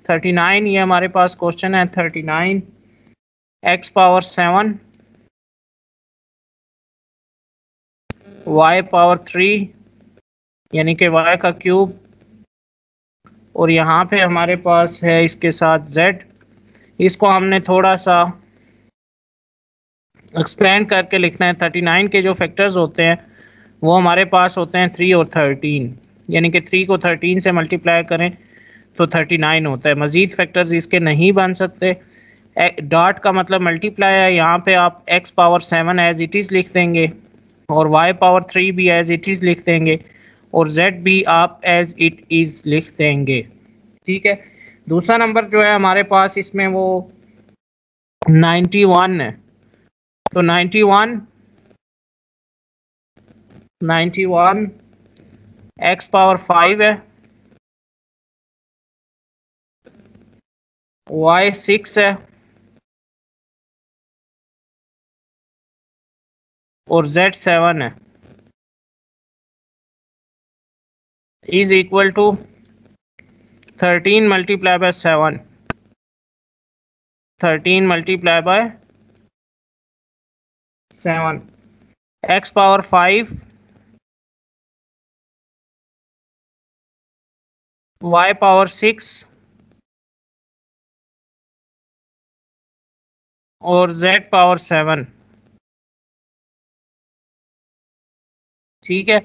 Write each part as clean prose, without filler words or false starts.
39 ये हमारे पास क्वेश्चन है 39 x पावर 7 y पावर 3 यानी कि y का क्यूब, और यहाँ पे हमारे पास है इसके साथ z। इसको हमने थोड़ा सा एक्सपेंड करके लिखना है। 39 के जो फैक्टर्स होते हैं वो हमारे पास होते हैं 3 और 13, यानी कि 3 को 13 से मल्टीप्लाई करें तो 39 होता है। मज़ीद फैक्टर्स इसके नहीं बन सकते। डॉट का मतलब मल्टीप्लाई है, यहाँ पे आप x power 7 as it is लिख देंगे और y पावर 3 भी एज इट इज़ लिख देंगे और z भी आप एज इट इज़ लिख देंगे। ठीक है, दूसरा नंबर जो है हमारे पास इसमें वो 91 है। तो 91 x पावर 5 है, y 6 है और z 7 है, is equal to 13 multiply by 7, 13 multiply by 7, x power 5 y power 6 और z पावर 7। ठीक है,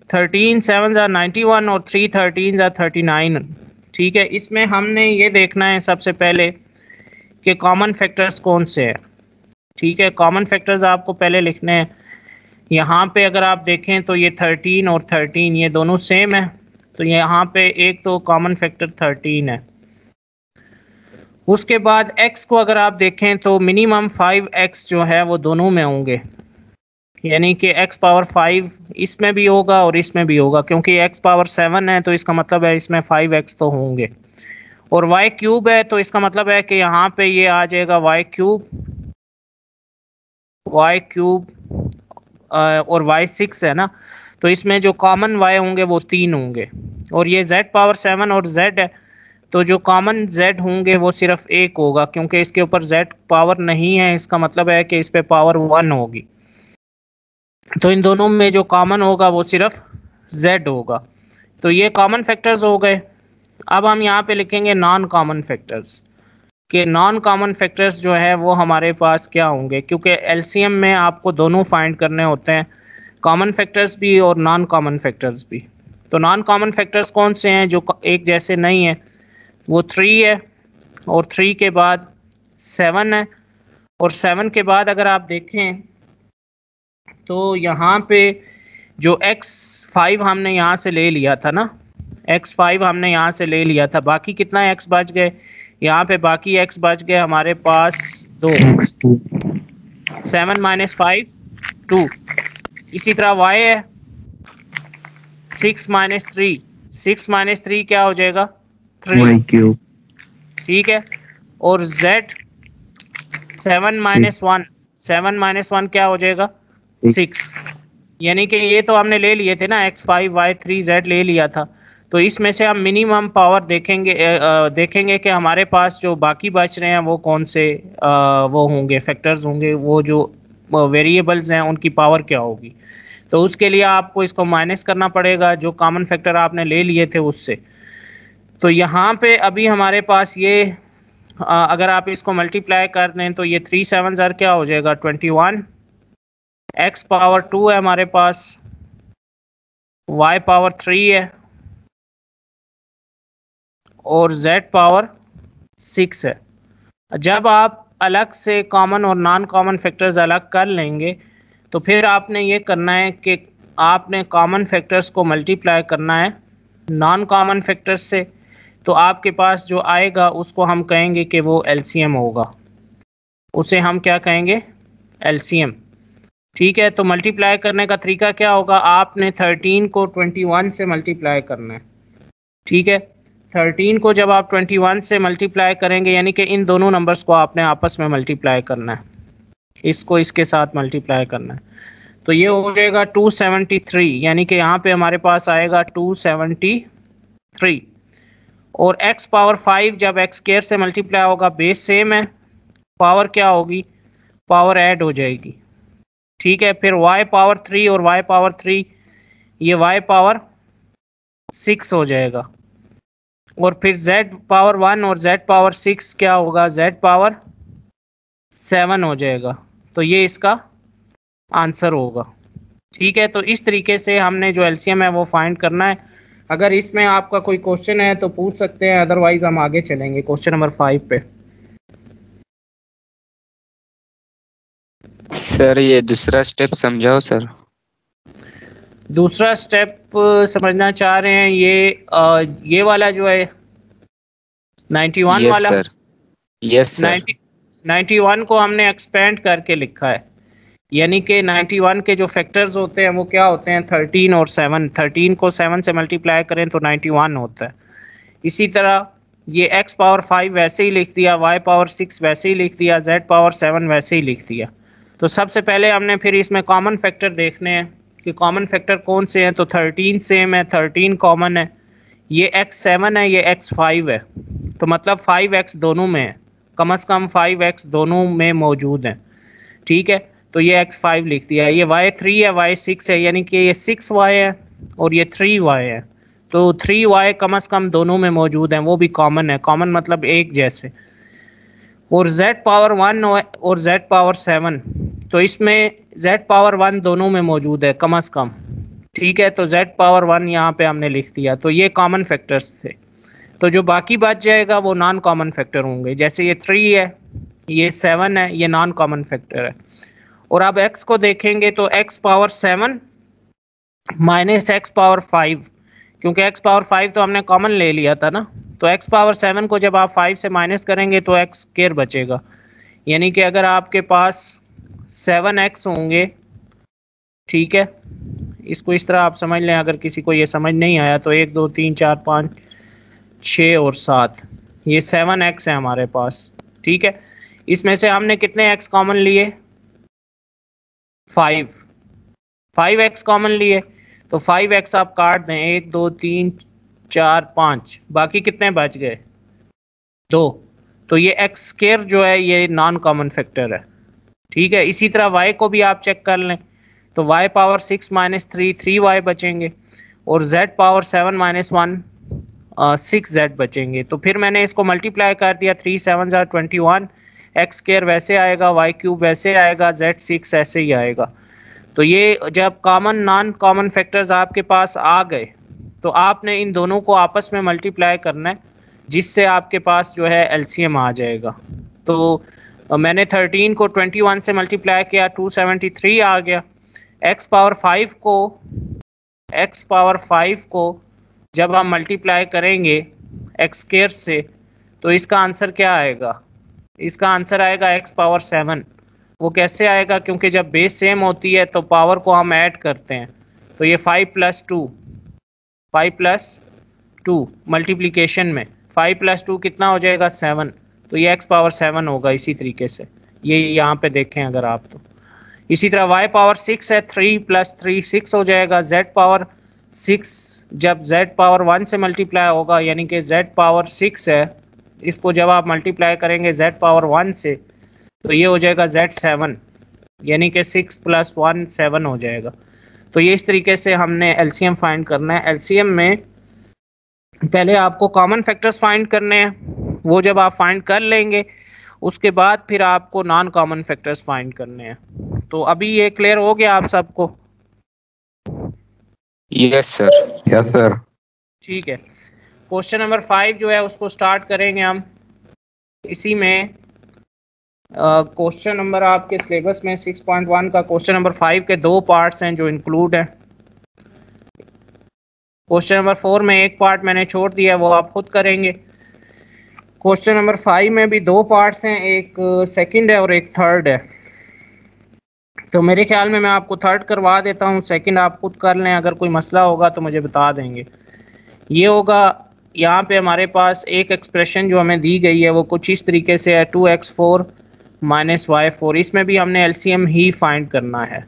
13 7 91 और 3 13 39। ठीक है, इसमें हमने ये देखना है सबसे पहले कि कॉमन फैक्टर्स कौन से हैं। ठीक है, कॉमन फैक्टर्स आपको पहले लिखने हैं। यहाँ पे अगर आप देखें तो ये 13 और 13 ये दोनों सेम है, तो यहाँ पे एक तो कॉमन फैक्टर 13 है। उसके बाद x को अगर आप देखें तो मिनिमम 5x जो है वो दोनों में होंगे, यानी कि x पावर 5 इसमें भी होगा और इसमें भी होगा, क्योंकि x पावर 7 है तो इसका मतलब है इसमें 5x तो होंगे। और y क्यूब है तो इसका मतलब है कि यहाँ पे ये आ जाएगा y क्यूब और y 6 है ना, तो इसमें जो कॉमन y होंगे वो 3 होंगे। और ये z पावर 7 और z है, तो जो कॉमन z होंगे वो सिर्फ एक होगा, क्योंकि इसके ऊपर z पावर नहीं है, इसका मतलब है कि इस पे पावर 1 होगी। तो इन दोनों में जो कॉमन होगा वो सिर्फ z होगा। तो ये कॉमन फैक्टर्स हो गए। अब हम यहाँ पे लिखेंगे नॉन कॉमन फैक्टर्स, कि नॉन कॉमन फैक्टर्स जो है वो हमारे पास क्या होंगे, क्योंकि एलसीएम में आपको दोनों फाइंड करने होते हैं, कॉमन फैक्टर्स भी और नॉन कॉमन फैक्टर्स भी। तो नॉन कॉमन फैक्टर्स कौन से हैं जो एक जैसे नहीं है, वो 3 है और 3 के बाद 7 है, और 7 के बाद अगर आप देखें तो यहाँ पे जो x5 हमने यहाँ से ले लिया था ना, x5 हमने यहाँ से ले लिया था, बाकी कितना x बच गए, यहाँ पे बाकी x बच गए हमारे पास 2, 7 माइनस 5 2। इसी तरह y है 6 माइनस 3, 6 माइनस 3 क्या हो जाएगा 3 क्यूब। ठीक है, और z 7 माइनस 1, 7 माइनस 1 क्या हो जाएगा 6। यानी कि ये तो हमने ले लिए थे ना x5 y3 z ले लिया था, तो इसमें से हम मिनिमम पावर देखेंगे देखेंगे कि हमारे पास जो बाकी बच रहे हैं वो कौन से वो होंगे फैक्टर्स होंगे, वो जो वेरिएबल्स हैं उनकी पावर क्या होगी। तो उसके लिए आपको इसको माइनस करना पड़ेगा जो कॉमन फैक्टर आपने ले लिए थे उससे। तो यहाँ पे अभी हमारे पास ये अगर आप इसको मल्टीप्लाई कर दें तो ये 3 7 ज़र क्या हो जाएगा 21, x पावर 2 है हमारे पास, y पावर 3 है और z पावर 6 है। जब आप अलग से कॉमन और नॉन कॉमन फैक्टर्स अलग कर लेंगे तो फिर आपने ये करना है कि आपने कॉमन फैक्टर्स को मल्टीप्लाई करना है नॉन कॉमन फैक्टर्स से, तो आपके पास जो आएगा उसको हम कहेंगे कि वो एलसीएम होगा, उसे हम क्या कहेंगे एलसीएम। ठीक है, तो मल्टीप्लाई करने का तरीका क्या होगा, आपने 13 को 21 से मल्टीप्लाई करना है। ठीक है, 13 को जब आप 21 से मल्टीप्लाई करेंगे यानी कि इन दोनों नंबर्स को आपने आपस में मल्टीप्लाई करना है, इसको इसके साथ मल्टीप्लाई करना है, तो ये हो जाएगा 273, यानी कि यहाँ पे हमारे पास आएगा 273। और x पावर 5 जब x स्क्वायर से मल्टीप्लाई होगा, बेस सेम है, पावर क्या होगी, पावर ऐड हो जाएगी। ठीक है, फिर y पावर 3 और y पावर 3, ये y पावर 6 हो जाएगा। और फिर z पावर 1 और z पावर 6 क्या होगा, z पावर 7 हो जाएगा। तो ये इसका आंसर होगा। ठीक है, तो इस तरीके से हमने जो एलसीएम है वो फाइंड करना है। अगर इसमें आपका कोई क्वेश्चन है तो पूछ सकते हैं, अदरवाइज हम आगे चलेंगे क्वेश्चन नंबर 5 पे। सर ये दूसरा स्टेप समझाओ सर। दूसरा स्टेप समझना चाह रहे हैं, ये वाला जो है 91 यस वाला। Sir, yes sir. 91 को हमने एक्सपेंड करके लिखा है, यानी कि 91 के जो फैक्टर्स होते हैं वो क्या होते हैं, 13 और 7। 13 को 7 से मल्टीप्लाई करें तो 91 होता है। इसी तरह ये x पावर 5 वैसे ही लिख दिया, y पावर 6 वैसे ही लिख दिया, z पावर 7 वैसे ही लिख दिया। तो सबसे पहले हमने फिर इसमें कॉमन फैक्टर देखने हैं कि कॉमन फैक्टर कौन से हैं। तो 13 सेम है, 13 कॉमन है, ये x7 है, ये x5 है, तो मतलब 5x दोनों में है, कम से कम 5x दोनों में मौजूद हैं। ठीक है, तो ये x5 लिख दिया। ये y3 है, y6 है, यानी कि ये 6y है और ये 3y है, तो 3y कम से कम दोनों में मौजूद हैं, वो भी कॉमन है। कॉमन मतलब एक जैसे। और z पावर 1 और z पावर 7, तो इसमें z पावर 1 दोनों में मौजूद है कम से कम। ठीक है, तो z पावर 1 यहाँ पे हमने लिख दिया। तो ये कॉमन फैक्टर्स थे। तो जो बाकी बच जाएगा वो नॉन कॉमन फैक्टर होंगे, जैसे ये 3 है, ये 7 है, ये नॉन कॉमन फैक्टर है। और अब x को देखेंगे तो x power 7 minus x power 5, क्योंकि x पावर 5 तो हमने कॉमन ले लिया था ना, तो x पावर 7 को जब आप 5 से माइनस करेंगे तो x स्क्वायर बचेगा। यानी कि अगर आपके पास 7x होंगे, ठीक है, इसको इस तरह आप समझ लें। अगर किसी को ये समझ नहीं आया तो 1 2 3 4 5 6 और 7, ये 7x है हमारे पास। ठीक है, इसमें से हमने कितने x कॉमन लिए, 5x कॉमन लिए। तो 5x आप काट दें, 1 2 3 4 5, बाकी कितने बच गए, 2। तो ये x स्क्वायर जो है ये नॉन कॉमन फैक्टर है। ठीक है, इसी तरह y को भी आप चेक कर लें, तो y पावर 6 माइनस 3 3y बचेंगे, और z पावर 7 माइनस 1 6z बचेंगे। तो फिर मैंने इसको मल्टीप्लाई कर दिया, 3 7 21, x स्क्वायर वैसे आएगा, y क्यूब वैसे आएगा, z 6 ऐसे ही आएगा। तो ये जब कॉमन नॉन कॉमन फैक्टर्स आपके पास आ गए तो आपने इन दोनों को आपस में मल्टीप्लाई करना है, जिससे आपके पास जो है एलसीएम आ जाएगा। तो मैंने 13 को 21 से मल्टीप्लाई किया, 273 आ गया। x पावर 5 को जब हम मल्टीप्लाई करेंगे x स्क्वायर से, तो इसका आंसर क्या आएगा, इसका आंसर आएगा x पावर 7। वो कैसे आएगा, क्योंकि जब बेस सेम होती है तो पावर को हम ऐड करते हैं। तो ये 5 प्लस 2 मल्टीप्लिकेशन में 5 प्लस 2 कितना हो जाएगा, 7। तो ये x पावर 7 होगा। इसी तरीके से ये यहाँ पे देखें अगर आप, तो इसी तरह y पावर 6 है, 3 प्लस 3 6 हो जाएगा। z पावर 6 जब z पावर 1 से मल्टीप्लाई होगा, यानी कि z पावर 6 है, इसको जब आप मल्टीप्लाई करेंगे z पावर 1 से, तो ये हो जाएगा z7, यानी कि 6 प्लस 1 7 हो जाएगा। तो ये इस तरीके से हमने एलसीएम फाइंड करना है। एलसीएम में पहले आपको कॉमन फैक्टर्स फाइंड करने हैं, वो जब आप फाइंड कर लेंगे उसके बाद फिर आपको नॉन कॉमन फैक्टर्स फाइंड करने हैं। तो अभी ये क्लियर हो गया आप सबको? Yes sir, yes sir. ठीक है, क्वेश्चन नंबर 5 जो है उसको स्टार्ट करेंगे हम। इसी में क्वेश्चन नंबर आपके सिलेबस में 6.1 का क्वेश्चन नंबर 5 के 2 पार्ट्स हैं जो इंक्लूड हैं। क्वेश्चन नंबर 4 में एक पार्ट मैंने छोड़ दिया, वो आप खुद करेंगे। क्वेश्चन नंबर 5 में भी 2 पार्ट्स हैं, एक सेकंड है और एक थर्ड है। तो मेरे ख्याल में मैं आपको थर्ड करवा देता हूँ, सेकंड आप खुद कर लें, अगर कोई मसला होगा तो मुझे बता देंगे। ये होगा, यहाँ पे हमारे पास एक एक्सप्रेशन जो हमें दी गई है वो कुछ इस तरीके से है, 2x4 माइनस y4। इसमें भी हमने एलसीएम ही फाइंड करना है।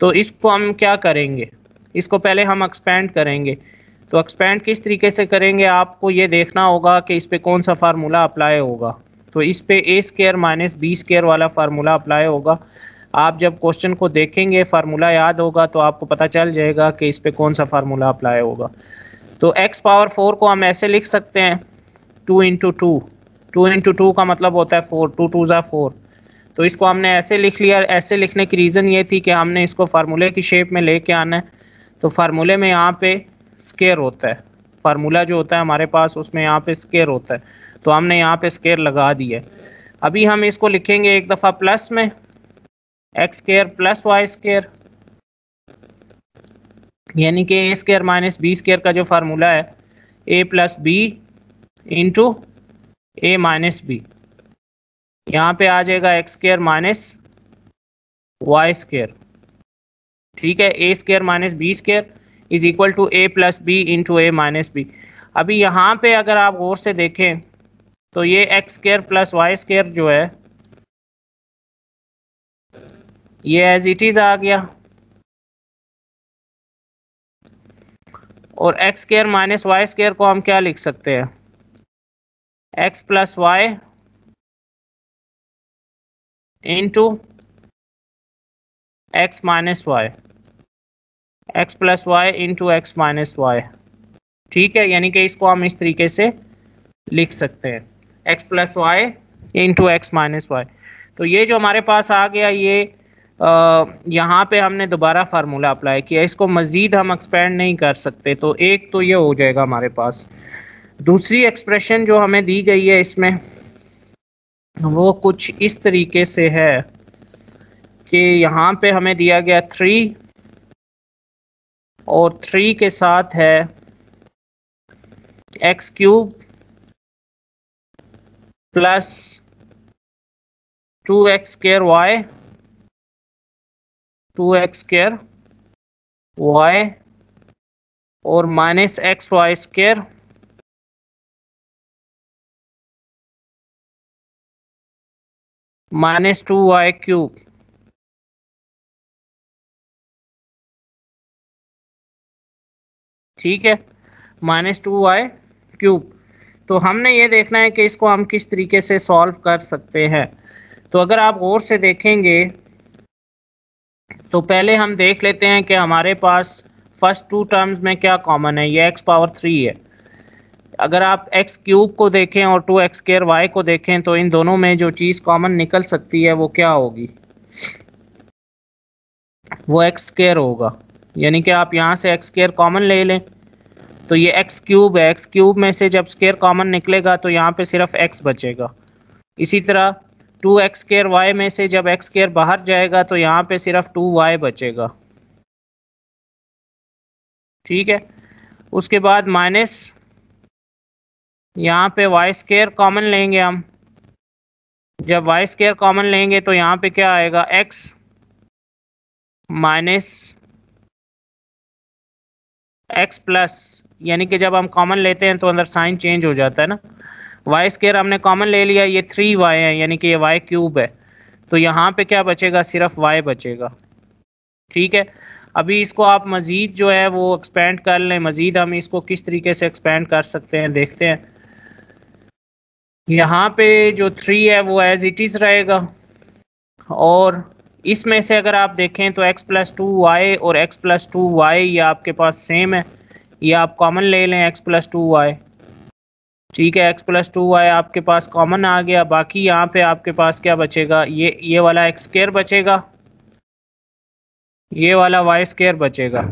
तो इसको हम क्या करेंगे, इसको पहले हम एक्सपेंड करेंगे। तो एक्सपेंड किस तरीके से करेंगे, आपको ये देखना होगा कि इस पे कौन सा फार्मूला अप्लाई होगा। तो इस पे ए स्क्वायर माइनस बी स्क्वायर वाला फार्मूला अप्लाई होगा। आप जब क्वेश्चन को देखेंगे फार्मूला याद होगा तो आपको पता चल जाएगा कि इस पे कौन सा फार्मूला अप्लाई होगा। तो x पावर 4 को हम ऐसे लिख सकते हैं 2 इंटू 2 का मतलब होता है 4, 2 2 ज़ा 4। तो इसको हमने ऐसे लिख लिया। ऐसे लिखने की रीज़न ये थी कि हमने इसको फार्मूले की शेप में लेके आना है। तो फार्मूले में यहाँ पे स्क्वायर होता है, फार्मूला जो होता है हमारे पास उसमें यहाँ पे स्क्वायर होता है, तो हमने यहाँ पे स्क्वायर लगा दिया है। अभी हम इसको लिखेंगे एक दफ़ा प्लस में, x square plus Y square, यानी कि a square minus B square का जो फार्मूला है a plus B into A minus b. यहाँ पे आ जाएगा x square minus Y square, ठीक है। ए square minus B square is equal to a plus B into A minus b. अभी यहाँ पे अगर आप गौर से देखें तो ये X square plus Y square जो है ये एज इट इज़ आ गया, और X square minus Y square को हम क्या लिख सकते हैं, X plus Y into X minus Y, X plus Y into X minus Y, ठीक है। यानी कि इसको हम इस तरीके से लिख सकते हैं X plus Y into X minus Y. तो ये जो हमारे पास आ गया ये यहाँ पे हमने दोबारा फार्मूला अप्लाई किया, इसको मज़ीद हम एक्सपेंड नहीं कर सकते। तो एक तो ये हो जाएगा हमारे पास। दूसरी एक्सप्रेशन जो हमें दी गई है इसमें वो कुछ इस तरीके से है कि यहाँ पे हमें दिया गया 3 और 3 के साथ है x cube plus 2x square y, 2x square y और minus x y square minus 2y cube, ठीक है, माइनस 2y क्यूब। तो हमने ये देखना है कि इसको हम किस तरीके से सॉल्व कर सकते हैं। तो अगर आप गौर से देखेंगे तो पहले हम देख लेते हैं कि हमारे पास फर्स्ट 2 टर्म्स में क्या कॉमन है, ये x पावर 3 है। अगर आप x क्यूब को देखें और 2x स्क्वायर y को देखें तो इन दोनों में जो चीज़ कॉमन निकल सकती है वो क्या होगी, वो x स्क्वायर होगा। यानी कि आप यहाँ से x स्क्वायर कॉमन ले लें तो ये x क्यूब है, x क्यूब में से जब स्क्वायर कॉमन निकलेगा तो यहाँ पे सिर्फ x बचेगा। इसी तरह 2x स्क्वायर y में से जब x स्क्वायर बाहर जाएगा तो यहाँ पे सिर्फ 2y बचेगा, ठीक है। उसके बाद माइनस यहाँ पे वाई स्क्वायर कॉमन लेंगे हम, जब वाई स्क्वायर कॉमन लेंगे तो यहाँ पे क्या आएगा, x माइनस x प्लस, यानी कि जब हम कॉमन लेते हैं तो अंदर साइन चेंज हो जाता है ना। वाई स्क्वायर हमने कॉमन ले लिया, ये 3y है यानी कि ये वाई क्यूब है, तो यहाँ पे क्या बचेगा, सिर्फ y बचेगा, ठीक है। अभी इसको आप मज़ीद जो है वो एक्सपेंड कर लें, मज़ीद हम इसको किस तरीके से एक्सपेंड कर सकते हैं देखते हैं। यहाँ पे जो 3 है वो एज इट इज़ रहेगा, और इसमें से अगर आप देखें तो x प्लस 2y और x प्लस 2y ये आपके पास सेम है, ये आप कॉमन ले लें x प्लस 2y, ठीक है। x प्लस 2y आपके पास कॉमन आ गया। बाकी यहाँ पे आपके पास क्या बचेगा, ये वाला x स्क्वायर बचेगा, ये वाला y स्क्वायर बचेगा,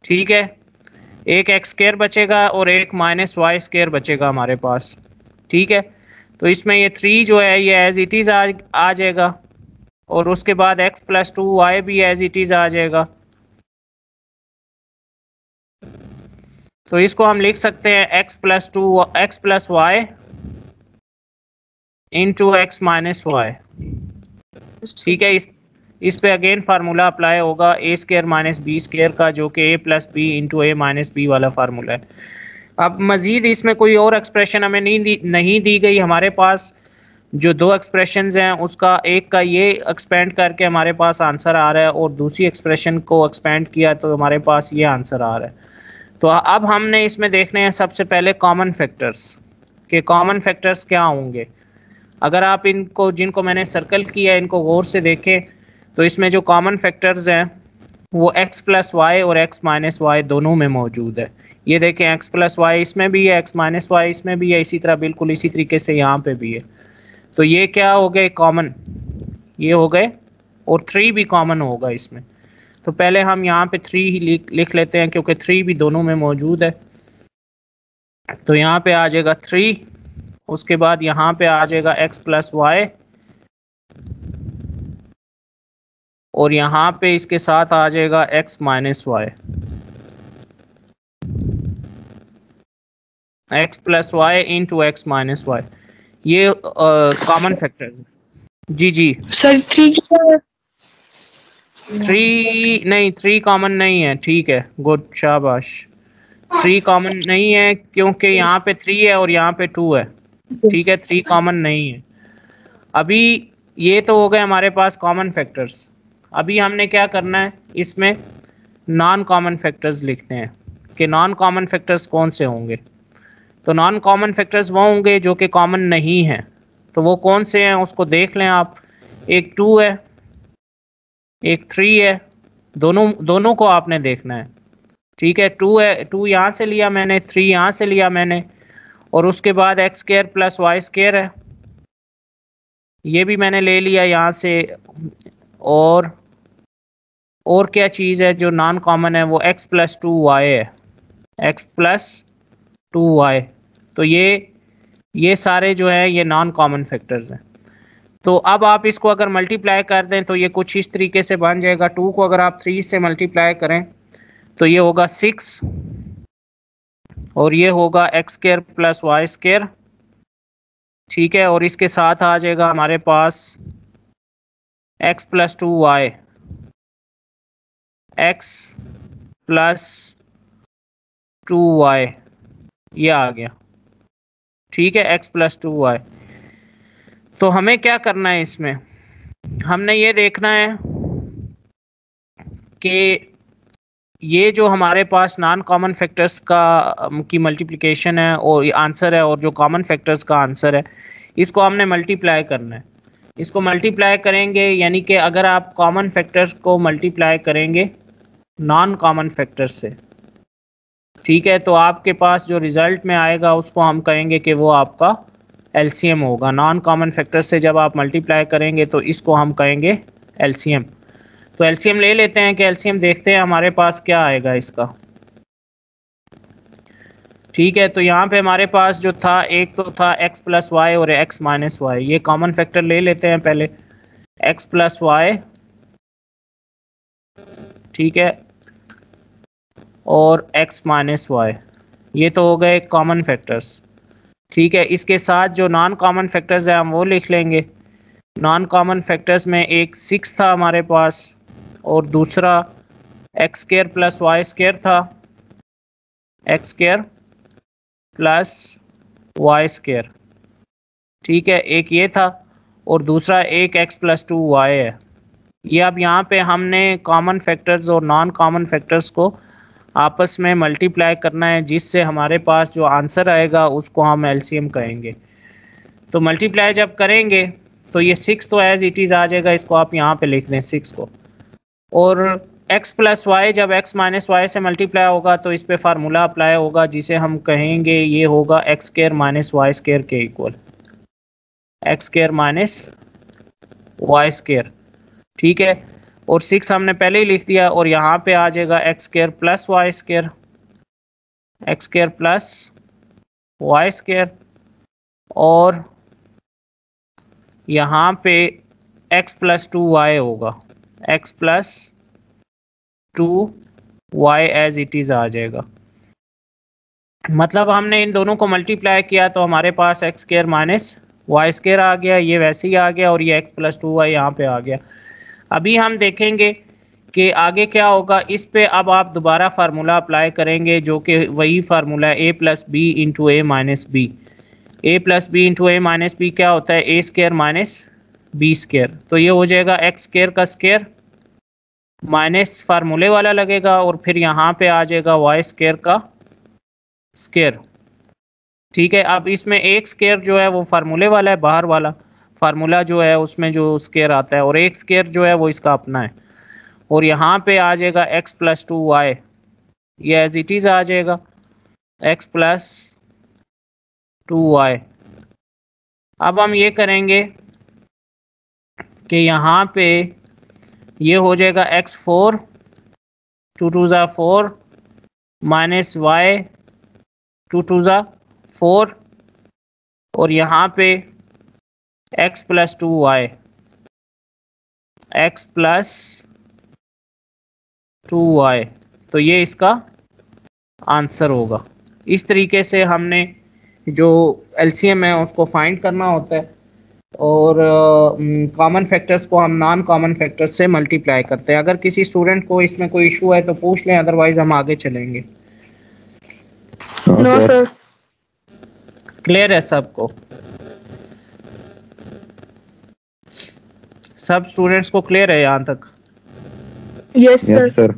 ठीक है। एक x स्क्वायर बचेगा और एक माइनस वाई स्क्वायर बचेगा हमारे पास, ठीक है। तो इसमें ये 3 जो है ये एज इट इज़ आ जाएगा, और उसके बाद x प्लस 2y भी एज इट इज़ आ जाएगा। तो इसको हम लिख सकते हैं x plus Y into X minus Y, ठीक है। इस पे अगेन फार्मूला अप्लाई होगा A square minus B square का, जो कि A plus B into A minus B वाला फार्मूला है। अब मज़ीद इसमें कोई और एक्सप्रेशन हमें नहीं दी गई, हमारे पास जो दो एक्सप्रेशंस हैं उसका एक का ये एक्सपेंड करके हमारे पास आंसर आ रहा है और दूसरी एक्सप्रेशन को एक्सपेंड किया तो हमारे पास ये आंसर आ रहा है। तो अब हमने इसमें देखने हैं सबसे पहले कॉमन फैक्टर्स के कॉमन फैक्टर्स क्या होंगे। अगर आप इनको जिनको मैंने सर्कल किया इनको गौर से देखें तो इसमें जो कॉमन फैक्टर्स हैं वो x प्लस वाई और x माइनस वाई दोनों में मौजूद है। ये देखें x प्लस वाई इसमें भी है, x माइनस वाई इसमें भी है, इसी तरह बिल्कुल इसी तरीके से यहाँ पे भी है। तो ये क्या हो गए कॉमन, ये हो गए, और 3 भी कॉमन होगा इसमें। तो पहले हम यहाँ पे 3 ही लिख लेते हैं क्योंकि 3 भी दोनों में मौजूद है। तो यहाँ पे आ जाएगा 3, उसके बाद यहाँ पे आ जाएगा x प्लस वाई और यहाँ पे इसके साथ आ जाएगा x minus Y, x plus Y into X minus Y. ये कॉमन फैक्टर्स। जी जी सर 3 नहीं, 3 कॉमन नहीं है। ठीक है, गुड, शाबाश। 3 कॉमन नहीं है क्योंकि यहाँ पे 3 है और यहाँ पे 2 है। ठीक है, 3 कॉमन नहीं है। अभी ये तो हो गए हमारे पास कॉमन फैक्टर्स। अभी हमने क्या करना है, इसमें नॉन कॉमन फैक्टर्स लिखते हैं कि नॉन कॉमन फैक्टर्स कौन से होंगे। तो नॉन कॉमन फैक्टर्स वो होंगे जो कि कॉमन नहीं हैं। तो वो कौन से हैं उसको देख लें आप। एक 2 है, एक 3 है, दोनों को आपने देखना है। ठीक है, 2 है, 2 यहाँ से लिया मैंने, 3 यहाँ से लिया मैंने, और उसके बाद X square plus Y square है, ये भी मैंने ले लिया यहाँ से। और क्या चीज़ है जो नॉन कॉमन है, वो x प्लस 2y है, x प्लस 2y। तो ये सारे जो है ये नॉन कॉमन फैक्टर्स हैं। तो अब आप इसको अगर मल्टीप्लाई कर दें तो ये कुछ इस तरीके से बन जाएगा। 2 को अगर आप 3 से मल्टीप्लाई करें तो ये होगा 6 और ये होगा x square plus Y square. ठीक है, और इसके साथ आ जाएगा हमारे पास x plus 2y, x plus 2y, ये आ गया। ठीक है, x प्लस 2y। तो हमें क्या करना है इसमें, हमने ये देखना है कि ये जो हमारे पास नॉन कॉमन फैक्टर्स की मल्टीप्लिकेशन है और ये आंसर है, और जो कॉमन फैक्टर्स का आंसर है, इसको हमने मल्टीप्लाई करना है। इसको मल्टीप्लाई करेंगे यानी कि अगर आप कॉमन फैक्टर्स को मल्टीप्लाई करेंगे नॉन कॉमन फैक्टर्स से, ठीक है, तो आपके पास जो रिज़ल्ट में आएगा उसको हम कहेंगे कि वो आपका एलसीएम होगा। नॉन कॉमन फैक्टर से जब आप मल्टीप्लाई करेंगे तो इसको हम कहेंगे एलसीएम। तो एलसीएम ले लेते हैं कि एलसीएम देखते हैं हमारे पास क्या आएगा इसका। ठीक है, तो यहाँ पे हमारे पास जो था, एक तो था x प्लस वाई और x माइनस वाई। ये कॉमन फैक्टर ले लेते हैं पहले, x प्लस वाई, ठीक है, और x माइनस वाई, ये तो हो गए कॉमन फैक्टर्स। ठीक है, इसके साथ जो नॉन कॉमन फैक्टर्स हैं हम वो लिख लेंगे। नॉन कॉमन फैक्टर्स में एक 6 था हमारे पास और दूसरा x square plus Y square था, x square plus Y square. ठीक है, एक ये था और दूसरा एक x प्लस 2y है। ये अब यहाँ पे हमने कॉमन फैक्टर्स और नॉन कॉमन फैक्टर्स को आपस में मल्टीप्लाई करना है, जिससे हमारे पास जो आंसर आएगा उसको हम एलसीएम कहेंगे। तो मल्टीप्लाई जब करेंगे तो ये 6 तो एज इट इज़ आ जाएगा, इसको आप यहाँ पे लिख दें 6 को। और x प्लस वाई जब x माइनस वाई से मल्टीप्लाई होगा तो इस पे फार्मूला अप्लाई होगा, जिसे हम कहेंगे ये होगा x square minus Y square के equal, x square minus Y square. ठीक है, और 6 हमने पहले ही लिख दिया और यहाँ पे आ जाएगा x square plus Y square, x square plus Y square, और यहाँ पे x प्लस 2y होगा, x plus 2y as it is आ जाएगा। मतलब हमने इन दोनों को मल्टीप्लाई किया तो हमारे पास x square minus Y square आ गया, ये वैसे ही आ गया, और ये x प्लस 2y यहाँ पे आ गया। अभी हम देखेंगे कि आगे क्या होगा। इस पे अब आप दोबारा फार्मूला अप्लाई करेंगे जो कि वही फार्मूला है a plus B into A minus B. A plus B into A minus B क्या होता है, ए स्क्वायर माइनस बी स्क्वायर। तो ये हो जाएगा एक्स स्क्वायर का स्क्वायर माइनस फार्मूले वाला लगेगा और फिर यहाँ पे आ जाएगा वाई स्क्वायर का स्क्वायर। ठीक है, अब इसमें एक स्क्वायर जो है वो फार्मूले वाला है, बाहर वाला फार्मूला जो है उसमें जो स्क्वायर आता है, और एक स्क्वायर जो है वो इसका अपना है। और यहाँ पे आ जाएगा x प्लस 2y, ये एज इट इज़ आ जाएगा x प्लस 2y। अब हम ये करेंगे कि यहाँ पे ये हो जाएगा x4 2 2 ज़ा 4 माइनस y 2 2 ज़ा 4 और यहाँ पे x plus 2y, x plus 2y। तो ये इसका आंसर होगा। इस तरीके से हमने जो एलसीएम है उसको फाइंड करना होता है और कॉमन फैक्टर्स को हम नॉन कॉमन फैक्टर्स से मल्टीप्लाई करते हैं। अगर किसी स्टूडेंट को इसमें कोई इशू है तो पूछ लें, अदरवाइज हम आगे चलेंगे। No sir. क्लियर है सबको? सब स्टूडेंट्स को क्लियर है यहाँ तक? Yes sir.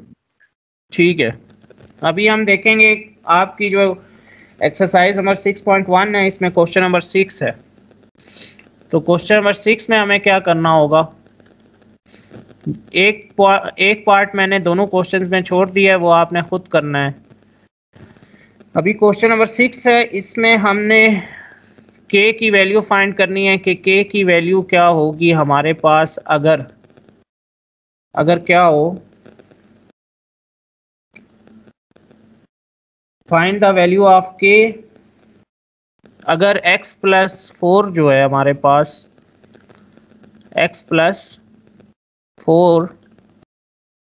ठीक है, अभी हम देखेंगे आपकी जो एक्सरसाइज नंबर 6.1 है, इसमें क्वेश्चन नंबर 6 है। तो क्वेश्चन नंबर 6 में हमें क्या करना होगा, एक पार्ट मैंने दोनों क्वेश्चंस में छोड़ दिया है, वो आपने खुद करना है। अभी क्वेश्चन नंबर 6 है, इसमें हमने k की वैल्यू फाइंड करनी है कि k की वैल्यू क्या होगी हमारे पास अगर क्या हो, find the value of k अगर x प्लस 4 जो है हमारे पास, x प्लस 4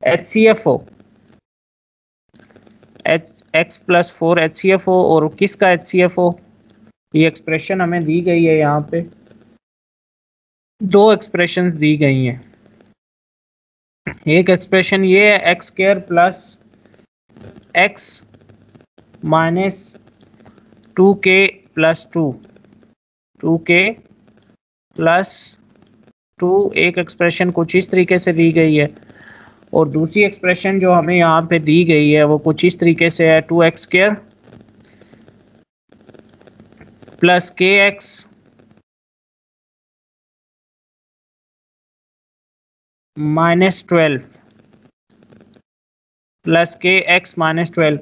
HCF हो, x प्लस 4 HCF हो, और किसका HCF हो, ये एक्सप्रेशन हमें दी गई है। यहाँ पे दो एक्सप्रेशंस दी गई हैं। एक एक्सप्रेशन ये है x square plus x minus 2k plus 2k plus 2, एक एक्सप्रेशन कुछ इस तरीके से दी गई है, और दूसरी एक्सप्रेशन जो हमें यहाँ पे दी गई है वो कुछ इस तरीके से है 2x square plus kx minus 12 plus kx minus 12।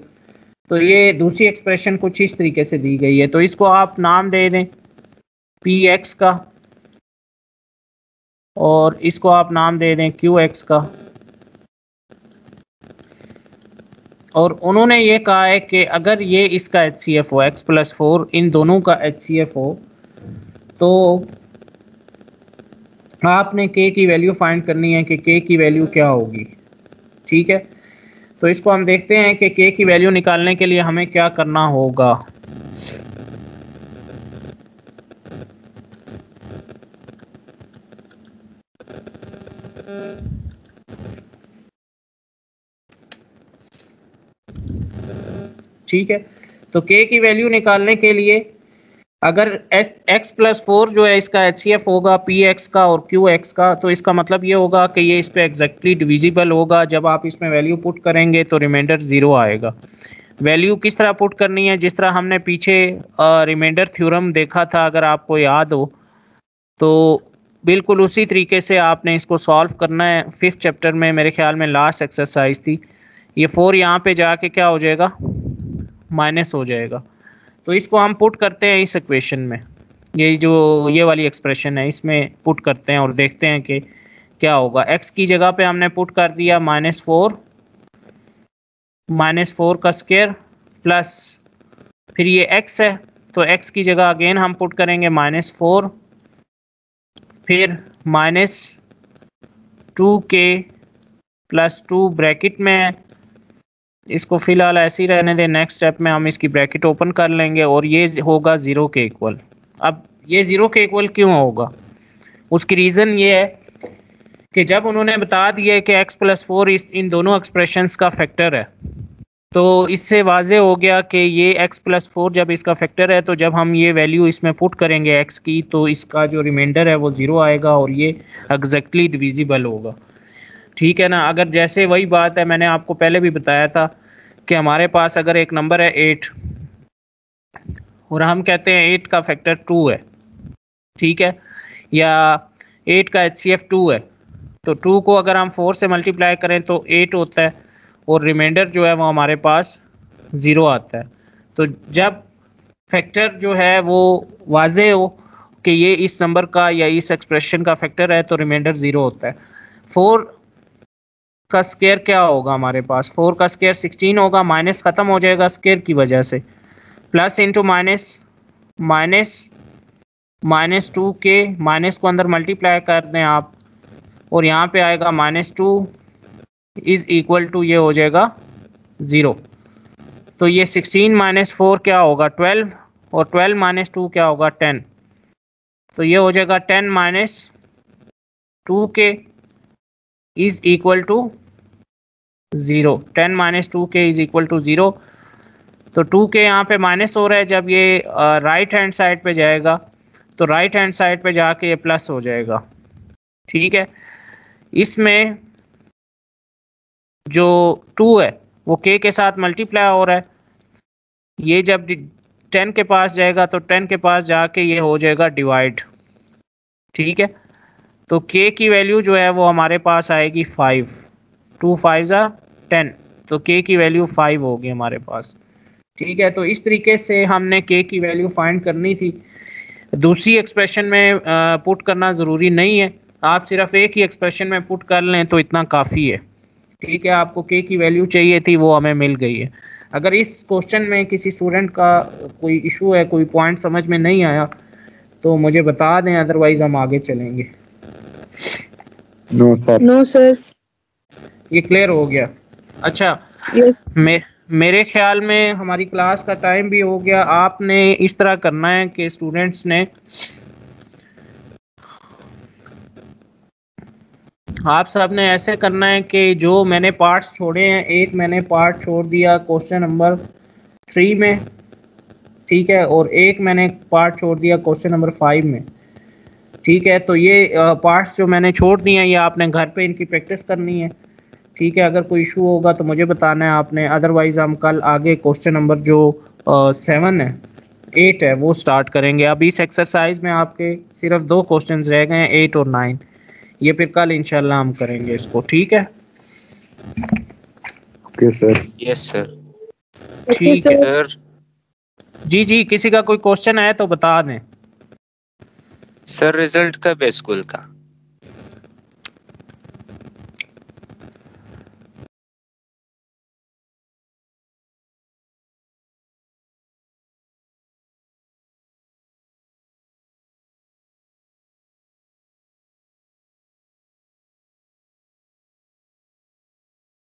तो ये दूसरी एक्सप्रेशन कुछ इस तरीके से दी गई है। तो इसको आप नाम दे दें px का, और इसको आप नाम दे दें qx का। और उन्होंने ये कहा है कि अगर ये इसका HCF हो, x प्लस 4 इन दोनों का HCF हो, तो आपने k की वैल्यू फाइंड करनी है कि k की वैल्यू क्या होगी। ठीक है, तो इसको हम देखते हैं कि k की वैल्यू निकालने के लिए हमें क्या करना होगा। ठीक है, तो k की वैल्यू निकालने के लिए अगर x प्लस 4 जो है इसका HCF होगा px का और qx का, तो इसका मतलब ये होगा कि ये इस पे एग्जैक्टली डिविजिबल होगा। जब आप इसमें वैल्यू पुट करेंगे तो रिमाइंडर 0 आएगा। वैल्यू किस तरह पुट करनी है, जिस तरह हमने पीछे रिमाइंडर थ्योरम देखा था, अगर आपको याद हो तो बिल्कुल उसी तरीके से आपने इसको सॉल्व करना है। 5th चैप्टर में मेरे ख्याल में लास्ट एक्सरसाइज थी। ये 4 यहाँ पे जाके क्या हो जाएगा, माइनस हो जाएगा। तो इसको हम पुट करते हैं इस इक्वेशन में, ये वाली एक्सप्रेशन है, इसमें पुट करते हैं और देखते हैं कि क्या होगा। x की जगह पे हमने पुट कर दिया -4 का स्क्वायर प्लस, फिर ये x है तो x की जगह अगेन हम पुट करेंगे -4, फिर -2k प्लस 2 ब्रैकेट में, इसको फिलहाल ऐसे ही रहने दें। नेक्स्ट स्टेप में हम इसकी ब्रैकेट ओपन कर लेंगे और ये होगा 0 के इक्वल। अब ये 0 के इक्वल क्यों होगा, उसकी रीज़न ये है कि जब उन्होंने बता दिया कि x प्लस 4 इन दोनों एक्सप्रेशंस का फैक्टर है, तो इससे वाजे हो गया कि ये x+4 जब इसका फैक्टर है, तो जब हम ये वैल्यू इसमें पुट करेंगे x की, तो इसका जो रिमाइंडर है वो 0 आएगा और ये एग्जैक्टली डिविजिबल होगा। ठीक है ना। अगर जैसे वही बात है, मैंने आपको पहले भी बताया था कि हमारे पास अगर एक नंबर है 8 और हम कहते हैं 8 का फैक्टर 2 है, ठीक है, या 8 का HCF 2 है, तो 2 को अगर हम 4 से मल्टीप्लाई करें तो 8 होता है और रिमाइंडर जो है वो हमारे पास 0 आता है। तो जब फैक्टर जो है वो वाजे हो कि ये इस नंबर का या इस एक्सप्रेशन का फैक्टर है, तो रिमाइंडर 0 होता है। 4 का स्क्वायर क्या होगा हमारे पास? 4 का स्क्वायर 16 होगा, माइनस ख़त्म हो जाएगा स्क्वायर की वजह से, प्लस इंटू माइनस, माइनस 2 के माइनस को अंदर मल्टीप्लाई कर दें आप, और यहाँ पे आएगा -2 इज़ इक्वल टू ये हो जाएगा 0। तो ये 16 - 4 क्या होगा? 12, और 12 - 2 क्या होगा? 10। तो ये हो जाएगा 10 - 2 के इज़ इक्वल टू 0। 10 - 2 के इज़ इक्वल टू 0। तो 2 के यहाँ पे माइनस हो रहा है, जब ये राइट हैंड साइड पे जाएगा तो राइट हैंड साइड पे जाके ये प्लस हो जाएगा। ठीक है, इसमें जो 2 है वो k के साथ मल्टीप्लाई हो रहा है, ये जब 10 के पास जाएगा तो 10 के पास जाके ये हो जाएगा डिवाइड। ठीक है, तो k की वैल्यू जो है वो हमारे पास आएगी 5। 2 5 10, तो k की वैल्यू 5 होगी हमारे पास। ठीक है, तो इस तरीके से हमने k की वैल्यू फाइंड करनी थी। दूसरी एक्सप्रेशन में पुट करना ज़रूरी नहीं है, आप सिर्फ एक ही एक्सप्रेशन में पुट कर लें तो इतना काफ़ी है। ठीक है, आपको k की वैल्यू चाहिए थी, वो हमें मिल गई है। अगर इस क्वेश्चन में किसी स्टूडेंट का कोई इशू है, कोई पॉइंट समझ में नहीं आया तो मुझे बता दें, अदरवाइज हम आगे चलेंगे। No sir. No sir. ये क्लियर हो गया? अच्छा, यस। मेरे ख्याल में हमारी क्लास का टाइम भी हो गया। आपने इस तरह करना है कि स्टूडेंट्स ने, आप सब ने ऐसे करना है कि जो मैंने पार्ट्स छोड़े हैं, एक मैंने पार्ट छोड़ दिया क्वेश्चन नंबर 3 में, ठीक है, और एक मैंने पार्ट छोड़ दिया क्वेश्चन नंबर 5 में। ठीक है, तो ये पार्ट्स जो मैंने छोड़ दिए हैं ये आपने घर पे इनकी प्रैक्टिस करनी है। ठीक है, अगर कोई इशू होगा तो मुझे बताना है आपने, अदरवाइज हम कल आगे क्वेश्चन नंबर जो 7 है 8 है वो स्टार्ट करेंगे। अब इस एक्सरसाइज में आपके सिर्फ 2 क्वेश्चन रह गए हैं, 8 और 9। ये फिर कल इंशाल्लाह हम करेंगे इसको। ठीक है? Okay sir. Yes sir. ठीक है सर। जी, किसी का कोई क्वेश्चन है तो बता दें। सर रिजल्ट कब है स्कूल का?